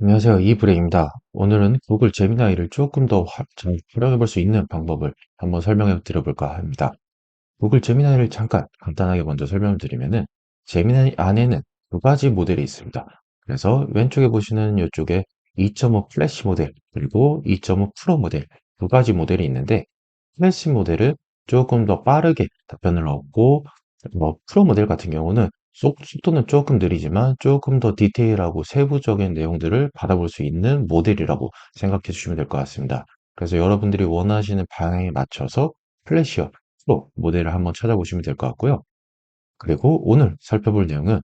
안녕하세요. 이브레입니다. 오늘은 구글 제미나이를 조금 더 잘 활용해 볼 수 있는 방법을 한번 설명해 드려볼까 합니다. 구글 제미나이를 잠깐 간단하게 먼저 설명을 드리면은 제미나이 안에는 두 가지 모델이 있습니다. 그래서 왼쪽에 보시는 이쪽에 2.5 플래시 모델 그리고 2.5 프로 모델 두 가지 모델이 있는데 플래시 모델은 조금 더 빠르게 답변을 얻고 프로 모델 같은 경우는 속도는 조금 느리지만 조금 더 디테일하고 세부적인 내용들을 받아볼 수 있는 모델이라고 생각해 주시면 될 것 같습니다. 그래서 여러분들이 원하시는 방향에 맞춰서 플래시와 프로 모델을 한번 찾아보시면 될 것 같고요. 그리고 오늘 살펴볼 내용은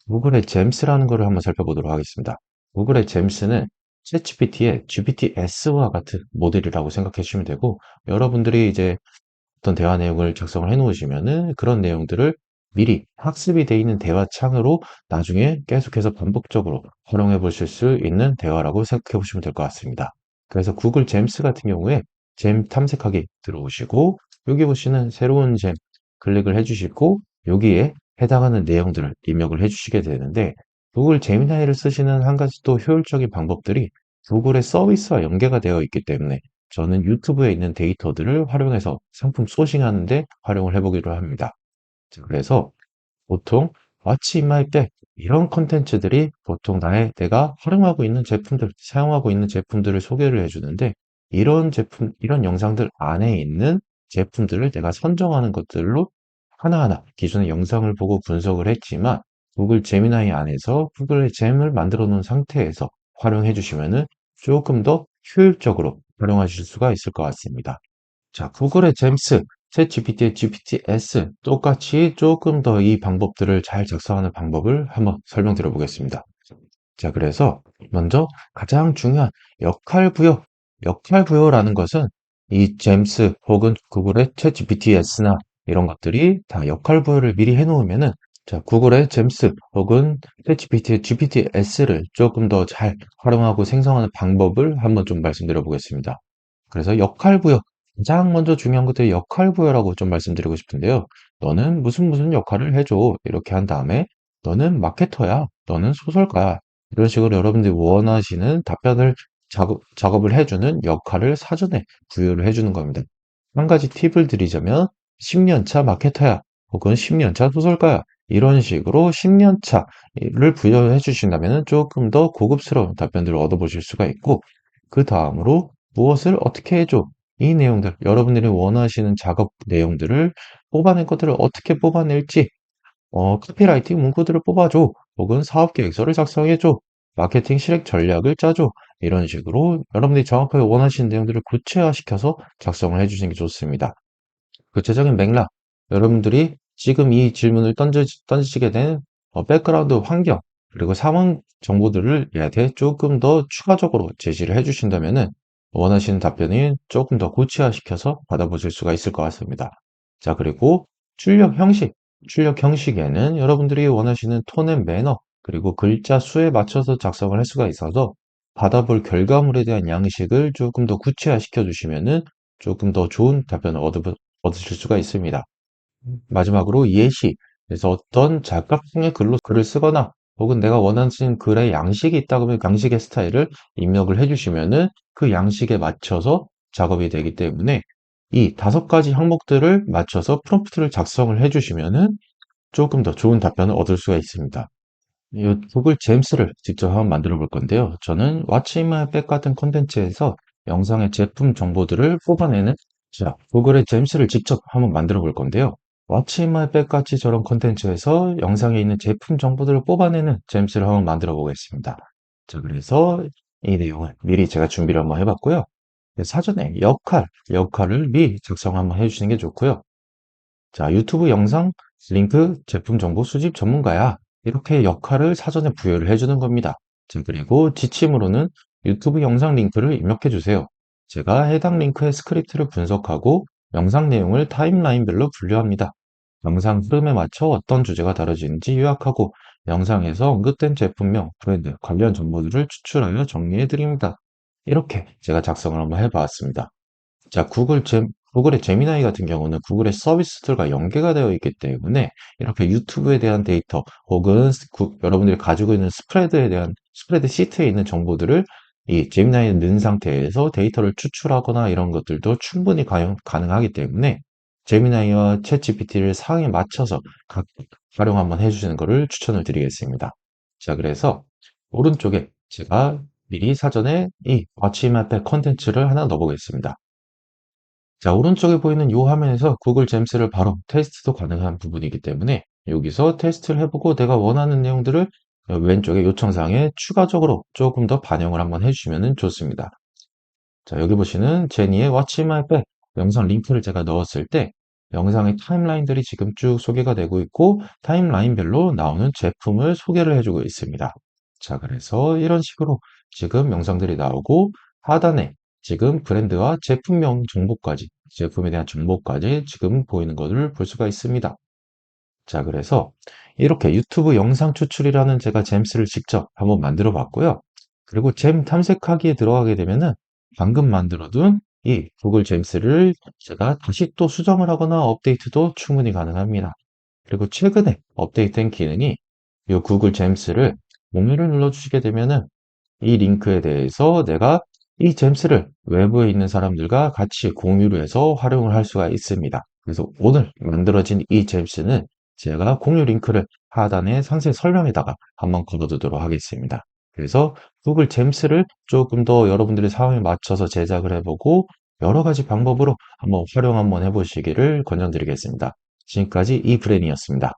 구글의 잼스라는 것을 한번 살펴보도록 하겠습니다. 구글의 잼스는 챗GPT의 GPT-S와 같은 모델이라고 생각해 주시면 되고, 여러분들이 이제 어떤 대화 내용을 작성을 해 놓으시면은 그런 내용들을 미리 학습이 돼 있는 대화 창으로 나중에 계속해서 반복적으로 활용해 보실 수 있는 대화라고 생각해 보시면 될 것 같습니다. 그래서 구글 잼스 같은 경우에 잼 탐색하기 들어오시고 여기 보시는 새로운 잼 클릭을 해 주시고 여기에 해당하는 내용들을 입력을 해 주시게 되는데 구글 제미나이를 쓰시는 한 가지 또 효율적인 방법들이 구글의 서비스와 연계가 되어 있기 때문에 저는 유튜브에 있는 데이터들을 활용해서 상품 소싱하는 데 활용을 해보기로 합니다. 자, 그래서 보통 What's in my bag 이런 컨텐츠들이 보통 내가 활용하고 있는 제품들, 사용하고 있는 제품들을 소개를 해주는데 이런 제품, 이런 영상들 안에 있는 제품들을 내가 선정하는 것들로 하나하나 기존의 영상을 보고 분석을 했지만 구글 제미나이 안에서 구글의 잼을 만들어 놓은 상태에서 활용해 주시면은 조금 더 효율적으로 활용하실 수가 있을 것 같습니다. 자, 구글의 잼스, 챗GPT의 GPT-S 똑같이 조금 더 이 방법들을 잘 작성하는 방법을 한번 설명드려 보겠습니다. 자, 그래서 먼저 가장 중요한 역할 부여. 역할 부여라는 것은 이 잼스 혹은 구글의 챗GPT-S나 이런 것들이 다 역할 부여를 미리 해놓으면은 자, 구글의 잼스 혹은 챗GPT의 GPT-S를 조금 더 잘 활용하고 생성하는 방법을 한번 좀 말씀드려 보겠습니다. 그래서 역할 부여. 가장 먼저 중요한 것들이 역할 부여라고 좀 말씀드리고 싶은데요. 너는 무슨 역할을 해줘. 이렇게 한 다음에 너는 마케터야. 너는 소설가야. 이런 식으로 여러분들이 원하시는 답변을 작업을 해주는 역할을 사전에 부여를 해주는 겁니다. 한 가지 팁을 드리자면 10년차 마케터야 혹은 10년차 소설가야 이런 식으로 10년차를 부여해 주신다면 조금 더 고급스러운 답변들을 얻어보실 수가 있고 그 다음으로 무엇을 어떻게 해줘 이 내용들 여러분들이 원하시는 작업 내용들을 뽑아낼 것들을 어떻게 뽑아낼지 카피라이팅 문구들을 뽑아줘. 혹은 사업 계획서를 작성해줘. 마케팅 실행 전략을 짜줘. 이런 식으로 여러분들이 정확하게 원하시는 내용들을 구체화시켜서 작성을 해주시는 게 좋습니다. 구체적인 맥락, 여러분들이 지금 이 질문을 던지시게 된 백그라운드 환경, 그리고 상황 정보들을 얘한테 조금 더 추가적으로 제시를 해주신다면은 원하시는 답변이 조금 더 구체화시켜서 받아보실 수가 있을 것 같습니다. 자, 그리고 출력 형식. 출력 형식에는 여러분들이 원하시는 톤 앤 매너, 그리고 글자 수에 맞춰서 작성을 할 수가 있어서 받아볼 결과물에 대한 양식을 조금 더 구체화시켜 주시면은 조금 더 좋은 답변을 얻으실 수가 있습니다. 마지막으로 예시. 그래서 어떤 작가풍의 글을 쓰거나 혹은 내가 원하는 글의 양식이 있다 그러면 양식의 스타일을 입력을 해주시면은 그 양식에 맞춰서 작업이 되기 때문에 이 5가지 항목들을 맞춰서 프롬프트를 작성을 해주시면은 조금 더 좋은 답변을 얻을 수가 있습니다. 이 구글 잼스를 직접 한번 만들어 볼 건데요. 저는 What's in my bag 같은 콘텐츠에서 영상의 제품 정보들을 뽑아내는 자, 구글의 잼스를 직접 한번 만들어 볼 건데요. What's in my bag 같이 저런 콘텐츠에서 영상에 있는 제품 정보들을 뽑아내는 잼스를 한번 만들어 보겠습니다. 자, 그래서 이 내용을 미리 제가 준비를 한번 해봤고요. 사전에 역할을 미리 작성 한번 해주시는 게 좋고요. 자, 유튜브 영상 링크 제품 정보 수집 전문가야. 이렇게 역할을 사전에 부여를 해주는 겁니다. 자, 그리고 지침으로는 유튜브 영상 링크를 입력해 주세요. 제가 해당 링크의 스크립트를 분석하고 영상 내용을 타임라인별로 분류합니다. 영상 흐름에 맞춰 어떤 주제가 다뤄지는지 요약하고 영상에서 언급된 제품명, 브랜드, 관련 정보들을 추출하여 정리해 드립니다. 이렇게 제가 작성을 한번 해봤습니다. 자, 구글 잼 구글의 제미나이 같은 경우는 구글의 서비스들과 연계가 되어 있기 때문에 이렇게 유튜브에 대한 데이터 혹은 여러분들이 가지고 있는 스프레드에 대한 스프레드 시트에 있는 정보들을 이 제미나이에 넣은 상태에서 데이터를 추출하거나 이런 것들도 충분히 가능하기 때문에 제미나이와 챗GPT를 상황에 맞춰서 각 활용 한번 해주시는 것을 추천을 드리겠습니다. 자, 그래서 오른쪽에 제가 미리 사전에 이 아침마페 컨텐츠를 하나 넣어보겠습니다. 자, 오른쪽에 보이는 이 화면에서 구글 잼스를 바로 테스트도 가능한 부분이기 때문에 여기서 테스트를 해보고 내가 원하는 내용들을 왼쪽에 요청사항에 추가적으로 조금 더 반영을 한번 해주시면 좋습니다. 자, 여기 보시는 제니의 Watch My Back 영상 링크를 제가 넣었을 때 영상의 타임라인들이 지금 쭉 소개가 되고 있고 타임라인별로 나오는 제품을 소개를 해주고 있습니다. 자, 그래서 이런 식으로 지금 영상들이 나오고 하단에 지금 브랜드와 제품명 정보까지 제품에 대한 정보까지 지금 보이는 것을 볼 수가 있습니다. 자, 그래서 이렇게 유튜브 영상 추출이라는 제가 잼스를 직접 한번 만들어 봤고요. 그리고 잼 탐색하기에 들어가게 되면은 방금 만들어둔 이 구글 잼스를 제가 다시 또 수정을 하거나 업데이트도 충분히 가능합니다. 그리고 최근에 업데이트된 기능이 이 구글 잼스를 공유를 눌러주시게 되면은 이 링크에 대해서 내가 이 잼스를 외부에 있는 사람들과 같이 공유를 해서 활용을 할 수가 있습니다. 그래서 오늘 만들어진 이 잼스는 제가 공유 링크를 하단에 상세 설명에다가 한번 걸어두도록 하겠습니다. 그래서 구글 잼스를 조금 더 여러분들의 상황에 맞춰서 제작을 해보고 여러 가지 방법으로 한번 활용 한번 해보시기를 권장드리겠습니다. 지금까지 이브랜이었습니다.